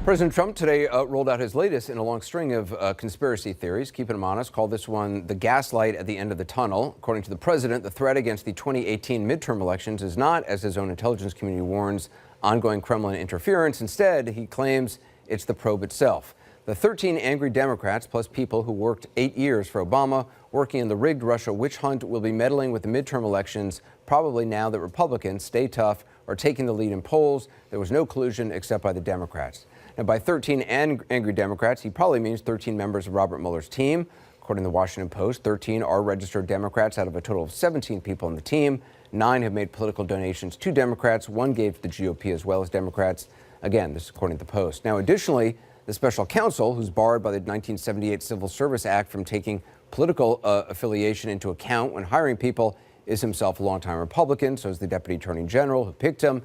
President Trump today rolled out his latest in a long string of conspiracy theories. Keeping him honest, called this one the gaslight at the end of the tunnel. According to the president, the threat against the 2018 midterm elections is not, as his own intelligence community warns, ongoing Kremlin interference. Instead, he claims it's the probe itself. The 13 angry Democrats, plus people who worked 8 years for Obama, working in the rigged Russia witch hunt, will be meddling with the midterm elections, probably now that Republicans, stay tough, are taking the lead in polls. There was no collusion except by the Democrats. Now, by 13 angry Democrats, he probably means 13 members of Robert Mueller's team. According to the Washington Post, 13 are registered Democrats out of a total of 17 people on the team. 9 have made political donations to Democrats. 1 gave to the GOP as well as Democrats. Again, this is according to the Post. Now, additionally, the special counsel, who's barred by the 1978 Civil Service Act from taking political affiliation into account when hiring people, is himself a longtime Republican. So is the Deputy Attorney General who picked him.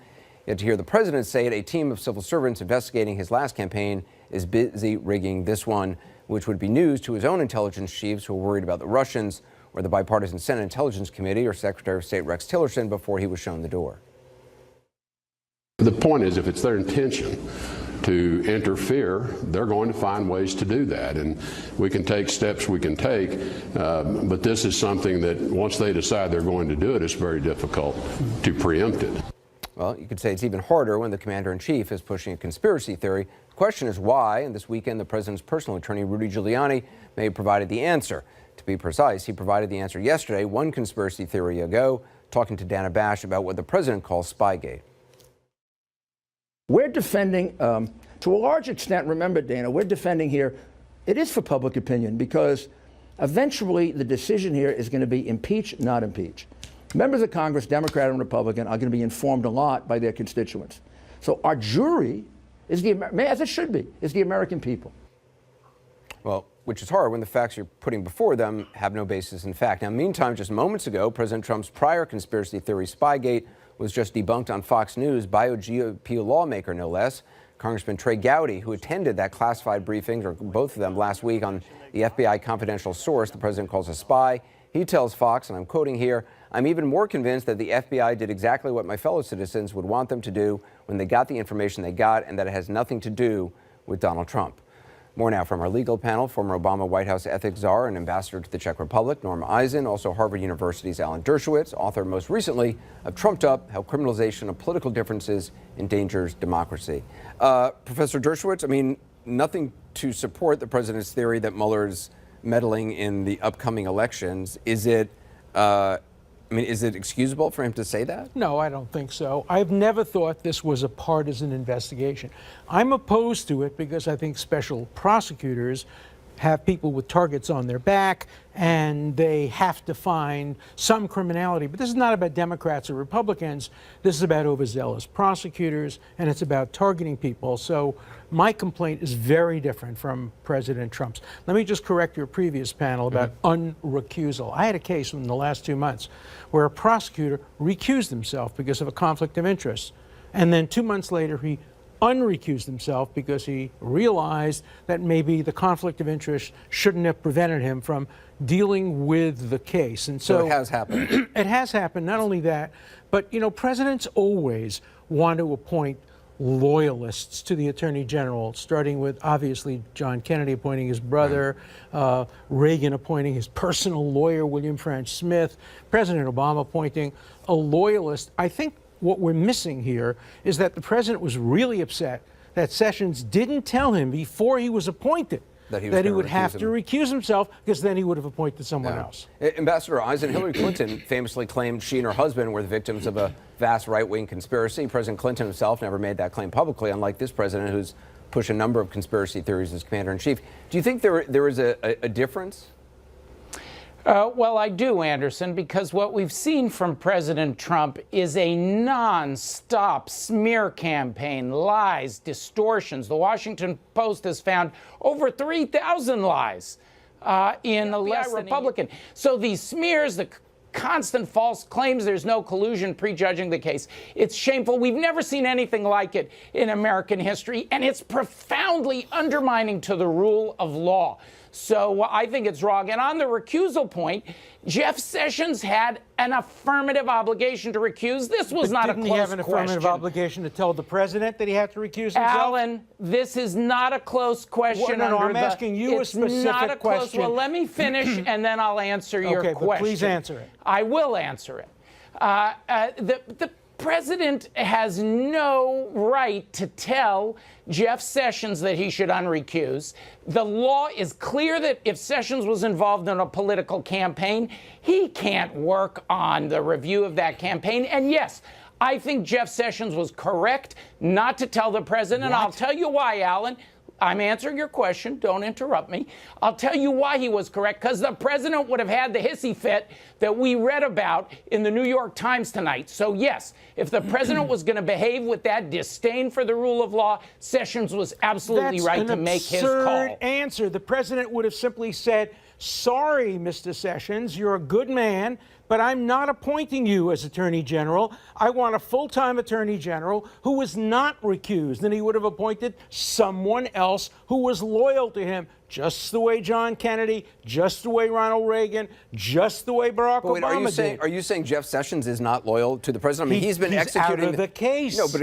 Yet to hear the president say it, a team of civil servants investigating his last campaign is busy rigging this one, which would be news to his own intelligence chiefs who are worried about the Russians, or the bipartisan Senate Intelligence Committee, or Secretary of State Rex Tillerson before he was shown the door. The point is, if it's their intention to interfere, they're going to find ways to do that, and we can take steps we can take, but this is something that once they decide they're going to do it, it's very difficult to preempt it. Well, you could say it's even harder when the commander-in-chief is pushing a conspiracy theory. The question is why, and this weekend the president's personal attorney, Rudy Giuliani, may have provided the answer. To be precise, he provided the answer yesterday, one conspiracy theory ago, talking to Dana Bash about what the president calls Spygate. We're defending, to a large extent, remember, Dana, we're defending here, it is for public opinion, because eventually the decision here is going to be impeach, not impeach. Members of Congress, Democrat and Republican, are going to be informed a lot by their constituents. So our jury is as it should be, is the American people. Well, which is hard when the facts you're putting before them have no basis in fact. Now, meantime, just moments ago, President Trump's prior conspiracy theory, Spygate, was just debunked on Fox News by a GOP lawmaker, no less. Congressman Trey Gowdy, who attended that classified briefing, or both of them last week, on the FBI confidential source the president calls a spy. He tells Fox, and I'm quoting here, "I'm even more convinced that the FBI did exactly what my fellow citizens would want them to do when they got the information they got, and that it has nothing to do with Donald Trump." More now from our legal panel, former Obama White House ethics czar and ambassador to the Czech Republic, Norm Eisen, also Harvard University's Alan Dershowitz, author most recently of Trumped Up, How Criminalization of Political Differences Endangers Democracy. Professor Dershowitz, I mean, nothing to support the president's theory that Mueller's meddling in the upcoming elections. Is it excusable for him to say that? No, I don't think so. I've never thought this was a partisan investigation. I'm opposed to it because I think special prosecutors have people with targets on their back and they have to find some criminality. But this is not about Democrats or Republicans. This is about overzealous prosecutors, and it's about targeting people. So my complaint is very different from President Trump's. Let me just correct your previous panel about unrecusal. I had a case in the last 2 months where a prosecutor recused himself because of a conflict of interest. And then 2 months later, he unrecused himself because he realized that maybe the conflict of interest shouldn't have prevented him from dealing with the case. And so it has happened. It has happened. Not only that, but, you know, presidents always want to appoint loyalists to the Attorney General, starting with, obviously, John Kennedy appointing his brother, Reagan appointing his personal lawyer, William French Smith, President Obama appointing a loyalist. I think what we're missing here is that the president was really upset that Sessions didn't tell him before he was appointed that he would have to recuse himself, because then he would have appointed someone else. Ambassador Eisen, Hillary Clinton famously claimed she and her husband were the victims of a vast right-wing conspiracy. President Clinton himself never made that claim publicly, unlike this president who's pushed a number of conspiracy theories as commander-in-chief. Do you think there is a difference? Well, I do, Anderson, because what we've seen from President Trump is a non-stop smear campaign, lies, distortions. The Washington Post has found over 3,000 lies in a less Republican. So these smears, the constant false claims, there's no collusion, prejudging the case. It's shameful. We've never seen anything like it in American history, and it's profoundly undermining to the rule of law. So I think it's wrong. And on the recusal point, Jeff Sessions had an affirmative obligation to recuse. This was not a close question. Didn't he have an affirmative obligation to tell the president that he had to recuse himself? Alan, this is not a close question. Well, no, I'm asking you a specific question. Well, let me finish, and then I'll answer your question. Okay, but please answer it. I will answer it. The president has no right to tell Jeff Sessions that he should unrecuse. The law is clear that if Sessions was involved in a political campaign, he can't work on the review of that campaign. And yes, I think Jeff Sessions was correct not to tell the president. I'll tell you why, Alan. I'm answering your question. Don't interrupt me. I'll tell you why he was correct, because the president would have had the hissy fit that we read about in the New York Times tonight. So, yes, if the president was going to behave with that disdain for the rule of law, Sessions was absolutely right to make his call. That's an absurd answer. The president would have simply said, sorry, Mr. Sessions, you're a good man, but I'm not appointing you as Attorney General. I want a full-time Attorney General who was not recused. And he would have appointed someone else who was loyal to him, just the way John Kennedy, just the way Ronald Reagan, just the way Barack Obama did. Are you saying Jeff Sessions is not loyal to the president? I mean, he's been he's executing out of the case. No, but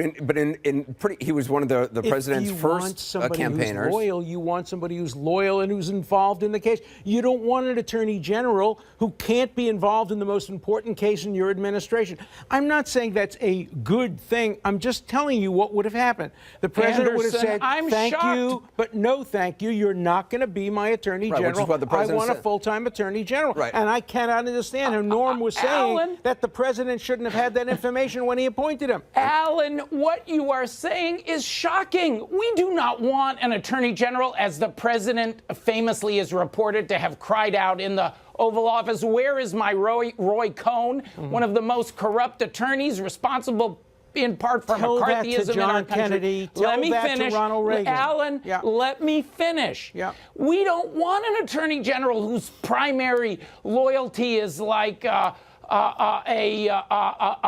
he was one of the president's first campaigners. Who's loyal, you want somebody who's loyal and who's involved in the case. You don't want an Attorney General who can't be involved in the most important case in your administration. I'm not saying that's a good thing. I'm just telling you what would have happened. The president would have said, thank you, but no thank you. You're not going to be my Attorney General. Which is what the president I want a said. full-time Attorney General. Right. And I cannot understand how Norm was saying Alan, that the president shouldn't have had that information when he appointed him. Alan, what you are saying is shocking. We do not want an Attorney General, as the president famously is reported to have cried out in the Oval Office, where is my Roy Cohn, one of the most corrupt attorneys responsible in part for Tell that to McCarthyism in our John country. Kennedy. Let Tell me that finish. to Ronald Reagan. Alan, Yeah. let me finish. Yeah. We don't want an Attorney General whose primary loyalty is like a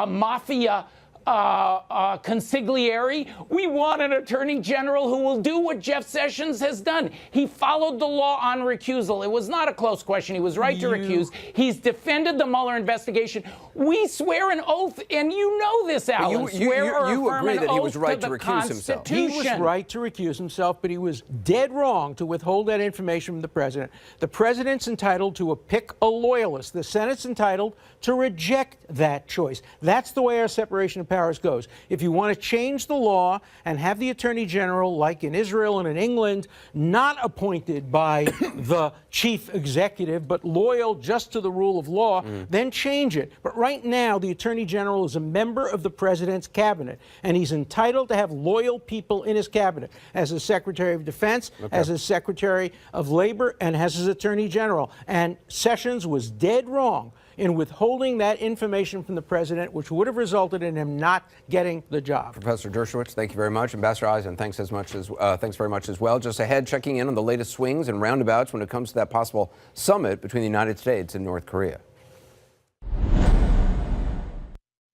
mafia consigliere. We want an Attorney General who will do what Jeff Sessions has done. He followed the law on recusal. It was not a close question. He was right to recuse. He's defended the Mueller investigation. We swear an oath, and you know this, Alan. You agree that he was right to recuse himself. He was right to recuse himself, but he was dead wrong to withhold that information from the president. The president's entitled to pick a loyalist. The Senate's entitled to reject that choice. That's the way our separation of powers goes. If you want to change the law and have the Attorney General, like in Israel and in England, not appointed by the chief executive, but loyal just to the rule of law, then change it. But right now, the Attorney General is a member of the president's cabinet, and he's entitled to have loyal people in his cabinet, as his Secretary of Defense, as his Secretary of Labor, and as his Attorney General. And Sessions was dead wrong in withholding that information from the president, which would have resulted in him not getting the job. Professor Dershowitz, thank you very much. Ambassador Eisen, thanks very much as well. Just ahead, checking in on the latest swings and roundabouts when it comes to that possible summit between the United States and North Korea.